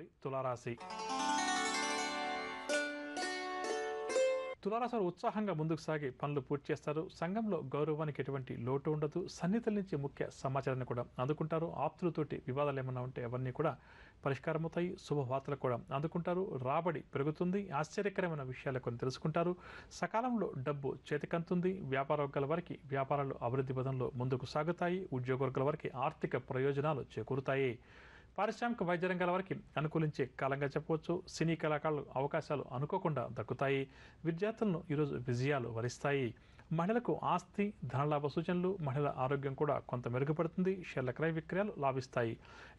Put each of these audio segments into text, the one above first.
తదుపరి తులారాశి. తులారాశి వారు ఉత్సాహంగా ముందుకు సాగి పనులు పూర్తి చేస్తారు. సంఘంలో గౌరవానికి ఎటువంటి లోటు ఉండదు. సన్నిహితుల నుంచి ముఖ్య సమాచారాన్ని కూడా అందుకుంటారు. ఆప్తులతోటి వివాదాలు ఏమన్నా ఉంటే అవన్నీ కూడా పరిష్కారం అవుతాయి. శుభవార్తలు కూడా అందుకుంటారు. రాబడి పెరుగుతుంది. ఆశ్చర్యకరమైన విషయాలు కొన్ని తెలుసుకుంటారు. సకాలంలో డబ్బు చేతికంతుంది. వ్యాపార వర్గాల వారికి వ్యాపారాలు అభివృద్ధి పదంలో ముందుకు సాగుతాయి. ఉద్యోగ వర్గాల వారికి ఆర్థిక ప్రయోజనాలు చేకూరుతాయి. పారిశ్రామిక వైద్య రంగాల వారికి అనుకూలించే కాలంగా చెప్పవచ్చు. సినీ కళాకారులు అవకాశాలు అనుకోకుండా దక్కుతాయి. విద్యార్థులను ఈరోజు విజయాలు వరిస్తాయి. మహిళలకు ఆస్తి ధనలాభ సూచనలు. మహిళల ఆరోగ్యం కూడా కొంత మెరుగుపడుతుంది. షేర్ల క్రయ విక్రయాలు లాభిస్తాయి.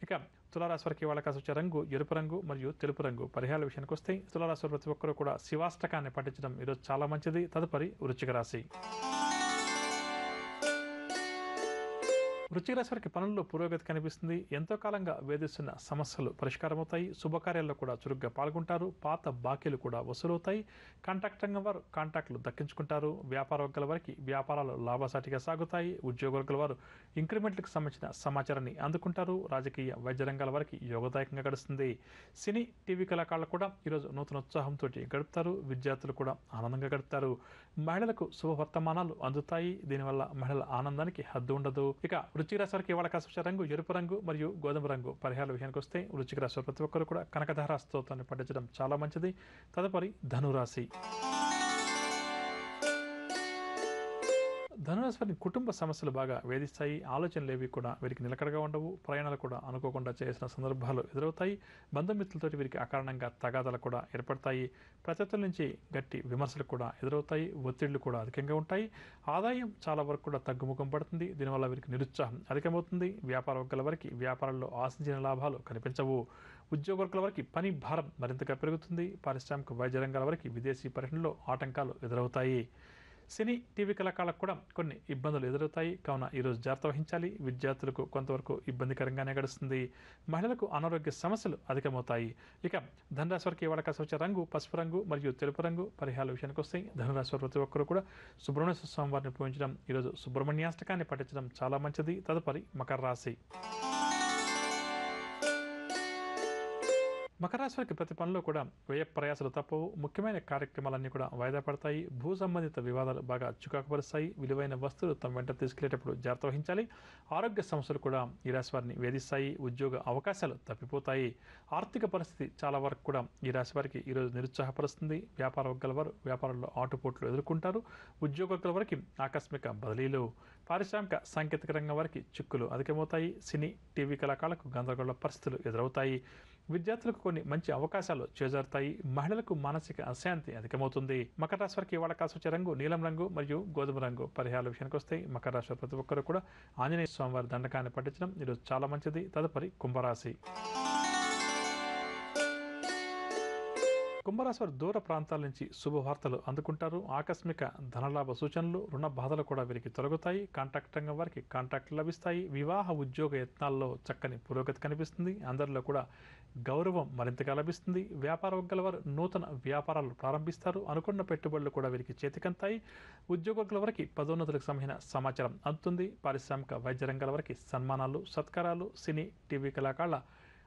ఇక తులారాశి వారికి వాళ్ళ కాసు వచ్చే రంగు ఎరుపు రంగు మరియు తెలుపు రంగు. పరిహారాల విషయానికి వస్తే తులారాశి ప్రతి ఒక్కరూ కూడా శివాష్టకాన్ని పఠించడం ఈరోజు చాలా మంచిది. తదుపరి వృశ్చిక రాశి. వృశ్చిక రాశి వారికి పనుల్లో పురోగతి కనిపిస్తుంది. ఎంతో కాలంగా వేధిస్తున్న సమస్యలు పరిష్కారమవుతాయి. శుభకార్యాల్లో కూడా చురుగ్గా పాల్గొంటారు. పాత బాకీలు కూడా వసూలవుతాయి. కాంట్రాక్ట్ రంగం వారు కాంట్రాక్టులు దక్కించుకుంటారు. వ్యాపార వర్గాల వారికి వ్యాపారాలు లాభసాటిగా సాగుతాయి. ఉద్యోగ వర్గాల వారు ఇంక్రిమెంట్లకు సంబంధించిన సమాచారాన్ని అందుకుంటారు. రాజకీయ వైద్య రంగాల వారికి యోగదాయకంగా గడుస్తుంది. సినీ టీవీ కళాకారులు కూడా ఈరోజు నూతన ఉత్సాహంతో గడుపుతారు. విద్యార్థులు కూడా ఆనందంగా గడుపుతారు. మహిళలకు శుభవర్తమానాలు అందుతాయి. దీనివల్ల మహిళల ఆనందానికి హద్దు ఉండదు. ఇక వృశ్చిక రాశి వారికి ఇవాళ కాసు రంగు ఎరుపు రంగు మరియు గోధుమ రంగు. పరిహారాల విషయానికి వస్తే వృశ్చిక రాశి ప్రతి ఒక్కరు కూడా కనకధార స్తోత్రాన్ని పఠించడం చాలా మంచిది. తదుపరి ధనురాశి. ధనురాశి వారి కుటుంబ సమస్యలు బాగా వేధిస్తాయి. ఆలోచనలు ఏవి కూడా వీరికి నిలకడగా ఉండవు. ప్రయాణాలు కూడా అనుకోకుండా చేసిన సందర్భాలు ఎదురవుతాయి. బంధుమిత్రులతో వీరికి అకారణంగా తగాదాలు కూడా ఏర్పడతాయి. ప్రత్యర్థుల నుంచి గట్టి విమర్శలు కూడా ఎదురవుతాయి. ఒత్తిళ్లు కూడా అధికంగా ఉంటాయి. ఆదాయం చాలా వరకు కూడా తగ్గుముఖం పడుతుంది. దీనివల్ల వీరికి నిరుత్సాహం అధికమవుతుంది. వ్యాపార వర్గాల వారికి వ్యాపారాల్లో ఆశించిన లాభాలు కనిపించవు. ఉద్యోగ వర్గాల వారికి పని భారం మరింతగా పెరుగుతుంది. పారిశ్రామిక వైద్య రంగాల వారికి విదేశీ పర్యటనలో ఆటంకాలు ఎదురవుతాయి. సినీ టీవీ కళాకారులకు కూడా కొన్ని ఇబ్బందులు ఎదురవుతాయి. కావున ఈరోజు జాగ్రత్త వహించాలి. విద్యార్థులకు కొంతవరకు ఇబ్బందికరంగానే గడుస్తుంది. మహిళలకు అనారోగ్య సమస్యలు అధికమవుతాయి. ఇక ధనురాశి వారికి ఇవాళ కాసు వచ్చే రంగు పసుపు రంగు మరియు తెలుపు రంగు. పరిహారాల విషయానికి వస్తాయి ధనురాశి వారు ప్రతి ఒక్కరు కూడా సుబ్రహ్మణ్య స్వామి వారిని పూజించడం ఈరోజు సుబ్రహ్మణ్యాష్టకాన్ని పఠించడం చాలా మంచిది. తదుపరి మకర రాశి. మకర రాశి వారికి ప్రతి పనిలో కూడా వ్యయ ప్రయాసాలు తప్పవు. ముఖ్యమైన కార్యక్రమాలన్నీ కూడా వాయిదా పడతాయి. భూ సంబంధిత వివాదాలు బాగా చికాకుపరుస్తాయి. విలువైన వస్తువులు తమ వెంట తీసుకెళ్లేటప్పుడు జాగ్రత్త వహించాలి. ఆరోగ్య సమస్యలు కూడా ఈ రాశి వారిని వేధిస్తాయి. ఉద్యోగ అవకాశాలు తప్పిపోతాయి. ఆర్థిక పరిస్థితి చాలా వరకు కూడా ఈ రాశి వారికి ఈరోజు నిరుత్సాహపరుస్తుంది. వ్యాపార వర్గాల వారు వ్యాపారంలో ఆటుపోట్లు ఎదుర్కొంటారు. ఉద్యోగ వర్గాల వారికి ఆకస్మిక బదిలీలు. పారిశ్రామిక సాంకేతిక రంగం వారికి చిక్కులు అధికమవుతాయి. సినీ టీవీ కళాకారులకు గందరగోళ పరిస్థితులు ఎదురవుతాయి. విద్యార్థులకు కొన్ని మంచి అవకాశాలు చేజారుతాయి. మహిళలకు మానసిక అశాంతి అధికమవుతుంది. మకర రాశి వారికి ఇవాళ కాసు వచ్చే రంగు నీలం రంగు మరియు గోధుమ రంగు. పరిహారాల విషయానికి వస్తే మకర రాశి ప్రతి ఒక్కరు కూడా ఆంజనేయ స్వామి వారి దండకాన్ని పఠించడం ఈరోజు చాలా మంచిది. తదుపరి కుంభరాశి. కుంభరాశి వారు దూర ప్రాంతాల నుంచి శుభవార్తలు అందుకుంటారు. ఆకస్మిక ధనలాభ సూచనలు. రుణ బాధలు కూడా వీరికి తొలగుతాయి. కాంట్రాక్ట్ రంగం వారికి కాంట్రాక్టులు లభిస్తాయి. వివాహ ఉద్యోగ యత్నాల్లో చక్కని పురోగతి కనిపిస్తుంది. అందరిలో కూడా గౌరవం మరింతగా లభిస్తుంది. వ్యాపార వర్గాల వారు నూతన వ్యాపారాలు ప్రారంభిస్తారు. అనుకున్న పెట్టుబడులు కూడా వీరికి చేతికంతాయి. ఉద్యోగ వర్గాల వారికి పదోన్నతులకు సంబంధించిన సమాచారం అందుతుంది. పారిశ్రామిక వైద్య రంగాల వారికి సన్మానాలు సత్కారాలు. సినీ టీవీ కళాకారుల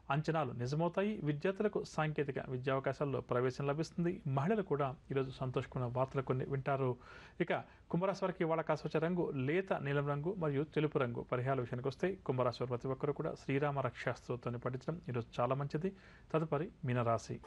అంచనాలు నిజమవుతాయి. విద్యార్థులకు సాంకేతిక విద్యావకాశాల్లో ప్రవేశం లభిస్తుంది. మహిళలు కూడా ఈరోజు సంతోషమైన వార్తలు కొన్ని వింటారు. ఇక కుంభరాశి వారికి ఇవాళ కాసు వచ్చే రంగు లేత నీలం రంగు మరియు తెలుపు రంగు. పరిహారాల విషయానికి వస్తే కుంభరాశి వారు ప్రతి ఒక్కరు కూడా శ్రీరామ రక్షా స్తోత్రాన్ని పఠించడం ఈరోజు చాలా మంచిది. తదుపరి మీనరాశి.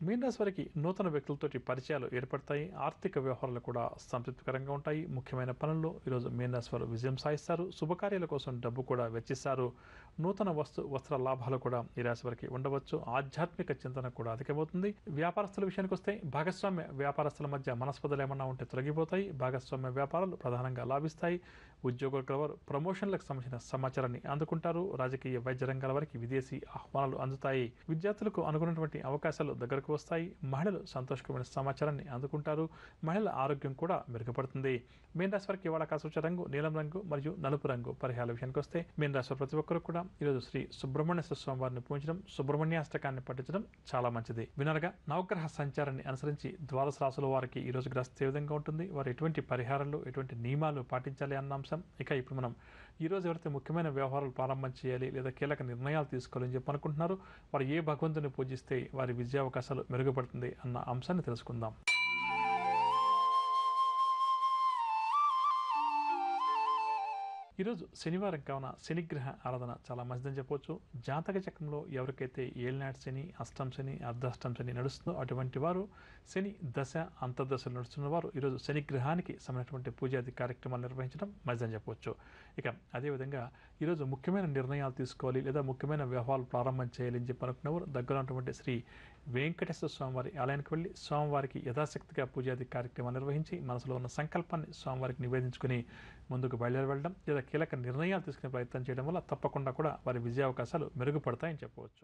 మీనరాశి వారికి నూతన వ్యక్తులతోటి పరిచయాలు ఏర్పడతాయి. ఆర్థిక వ్యవహారాలు కూడా సంతృప్తికరంగా ఉంటాయి. ముఖ్యమైన పనుల్లో ఈరోజు మీనరాశి వారు విజయం సాధిస్తారు. శుభకార్యాల కోసం డబ్బు కూడా వెచ్చిస్తారు. నూతన వస్త్ర లాభాలు కూడా ఈ రాశి వారికి ఉండవచ్చు. ఆధ్యాత్మిక చింతన కూడా అధికమవుతుంది. వ్యాపారస్తుల విషయానికి వస్తే భాగస్వామ్య వ్యాపారస్తుల మధ్య మనస్పర్ధలు ఏమన్నా ఉంటే తొలగిపోతాయి. భాగస్వామ్య వ్యాపారాలు ప్రధానంగా లాభిస్తాయి. ఉద్యోగుల వారు ప్రమోషన్లకు సంబంధించిన సమాచారాన్ని అందుకుంటారు. రాజకీయ వైద్య రంగాల వారికి విదేశీ ఆహ్వానాలు అందుతాయి. విద్యార్థులకు అనుకున్నటువంటి అవకాశాలు దగ్గరకు వస్తాయి. మహిళలు సంతోషకరమైన సమాచారాన్ని అందుకుంటారు. మహిళల ఆరోగ్యం కూడా మెరుగుపడుతుంది. మీన రాశి వారికి ఇవాళ కాసు వచ్చే రంగు నీలం రంగు మరియు నలుపు రంగు. పరిహారాల విషయానికి వస్తే మీన రాశి ప్రతి ఒక్కరు కూడా ఈరోజు శ్రీ సుబ్రహ్మణ్య స్వామి వారిని పూజించడం సుబ్రహ్మణ్యాష్టకాన్ని పఠించడం చాలా మంచిది. వినరగా నవగ్రహ సంచారాన్ని అనుసరించి ద్వాదశ రాశుల వారికి ఈ రోజు గ్రహస్థితి ఏ విధంగా ఉంటుంది, వారు ఎటువంటి పరిహారాలు ఎటువంటి నియమాలు పాటించాలి అన్న అంశాలు అంశం. ఇక ఇప్పుడు మనం ఈరోజు ఎవరైతే ముఖ్యమైన వ్యవహారాలు ప్రారంభం చేయాలి లేదా కీలక నిర్ణయాలు తీసుకోవాలని చెప్పి అనుకుంటున్నారో వారు ఏ భగవంతుని పూజిస్తే వారి విద్యావకాశాలు మెరుగుపడుతుంది అన్న అంశాన్ని తెలుసుకుందాం. ఈరోజు శనివారం కావున శనిగ్రహ ఆరాధన చాలా మంచిదని చెప్పవచ్చు. జాతక చక్రంలో ఎవరికైతే ఏలినాటి శని, అష్టం శని, అర్ధాష్టం శని నడుస్తుందో అటువంటి వారు శని దశ అంతర్దశలు నడుస్తున్న వారు ఈరోజు శనిగ్రహానికి సంబంధించినటువంటి పూజాది కార్యక్రమాలు నిర్వహించడం మంచిదని చెప్పవచ్చు. ఇక అదేవిధంగా ఈరోజు ముఖ్యమైన నిర్ణయాలు తీసుకోవాలి లేదా ముఖ్యమైన వ్యవహారాలు ప్రారంభం చేయాలి అని చెప్పి అనుకున్నవారు దగ్గర ఉన్నటువంటి శ్రీ వెంకటేశ్వర స్వామివారి ఆలయానికి వెళ్ళి స్వామివారికి యథాశక్తిగా పూజాది కార్యక్రమాలు నిర్వహించి మనసులో ఉన్న సంకల్పాన్ని స్వామివారికి నివేదించుకుని ముందుకు బయలుదేరి వెళ్ళడం లేదా కీలక నిర్ణయాలు తీసుకునే ప్రయత్నం చేయడం వల్ల తప్పకుండా కూడా వారి విజయావకాశాలు మెరుగుపడతాయని చెప్పవచ్చు.